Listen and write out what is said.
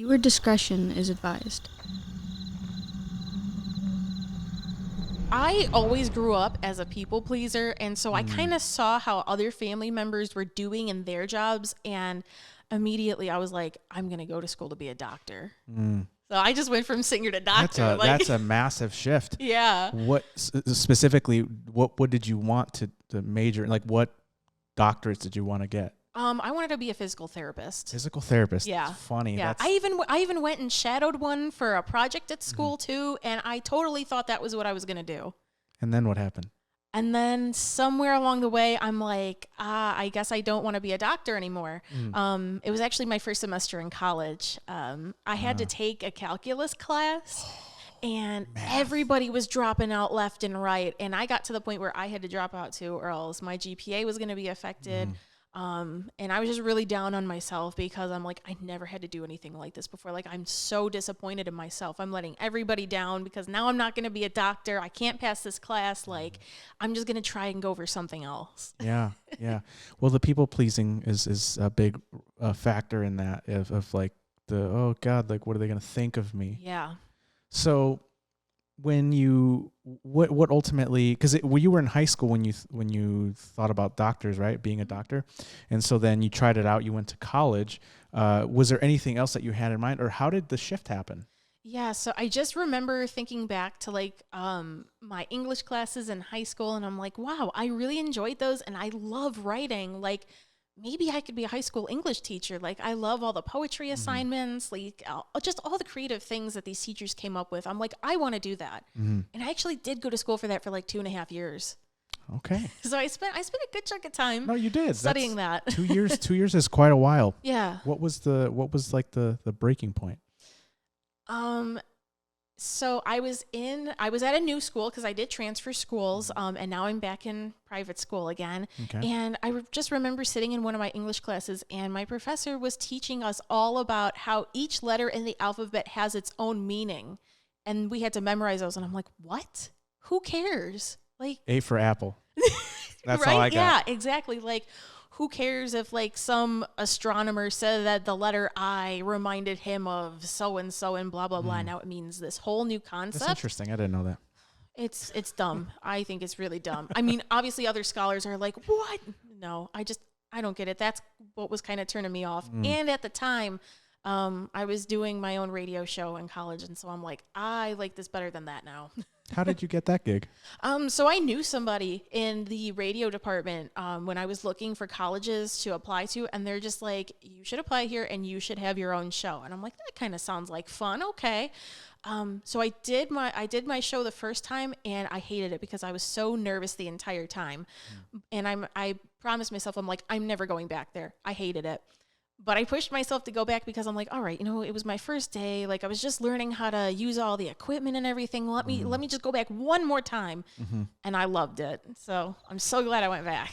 Viewer discretion is advised. I always grew up as a people pleaser, and so I kind of saw how other family members were doing in their jobs, and immediately I was like, I'm going to go to school to be a doctor. So I just went from singer to doctor. That's a massive shift. Yeah. What specifically, what did you want to major in? Like, what doctorates did you want to get? I wanted to be a physical therapist. Physical therapist. Yeah. That's funny. Yeah. I even went and shadowed one for a project at school too, and I totally thought that was what I was going to do. And then what happened? And then somewhere along the way, I'm like, I guess I don't want to be a doctor anymore. It was actually my first semester in college. I had to take a calculus class, and everybody was dropping out left and right. And I got to the point where I had to drop out too, or else my GPA was going to be affected. And I was just really down on myself because I'm like, I never had to do anything like this before. Like, I'm so disappointed in myself. I'm letting everybody down because now I'm not going to be a doctor. I can't pass this class. Like, I'm just going to try and go for something else. Yeah. Well, the people pleasing is a big factor in that of like oh God, like what are they going to think of me? Yeah. So when you what ultimately, because you were in high school when you thought about doctors, right, being a doctor, and so then you tried it out, you went to college. Was there anything else that you had in mind, or how did the shift happen? Yeah, so I just remember thinking back to like my English classes in high school, and I'm like, wow, I really enjoyed those, and I love writing. Like, maybe I could be a high school English teacher. Like, I love all the poetry assignments, like just all the creative things that these teachers came up with. I'm like, I want to do that. And I actually did go to school for that for like 2.5 years. Okay. So I spent a good chunk of time. No, you did studying that. 2 years. 2 years is quite a while. Yeah. What was like the breaking point? So I was at a new school because I did transfer schools, and now I'm back in private school again. Okay. And I just remember sitting in one of my English classes, and my professor was teaching us all about how each letter in the alphabet has its own meaning, and we had to memorize those. And I'm like, what? Who cares? Like, A for apple. That's right? all I got. Yeah, exactly. Like, who cares if like some astronomer said that the letter I reminded him of so and so and blah blah blah. Now it means this whole new concept. That's interesting. I didn't know that. It's dumb. I think it's really dumb. I mean, obviously other scholars are like, what? No, I don't get it. That's what was kind of turning me off. And at the time, I was doing my own radio show in college, and so I'm like, I like this better than that now. How did you get that gig? So I knew somebody in the radio department when I was looking for colleges to apply to, and they're just like, you should apply here and you should have your own show. And I'm like, that kind of sounds like fun. Okay. So I did my show the first time, and I hated it because I was so nervous the entire time. And I promised myself, I'm like, I'm never going back there. I hated it. But I pushed myself to go back because I'm like, all right, it was my first day. Like, I was just learning how to use all the equipment and everything. Let me just go back one more time. And I loved it. So I'm so glad I went back.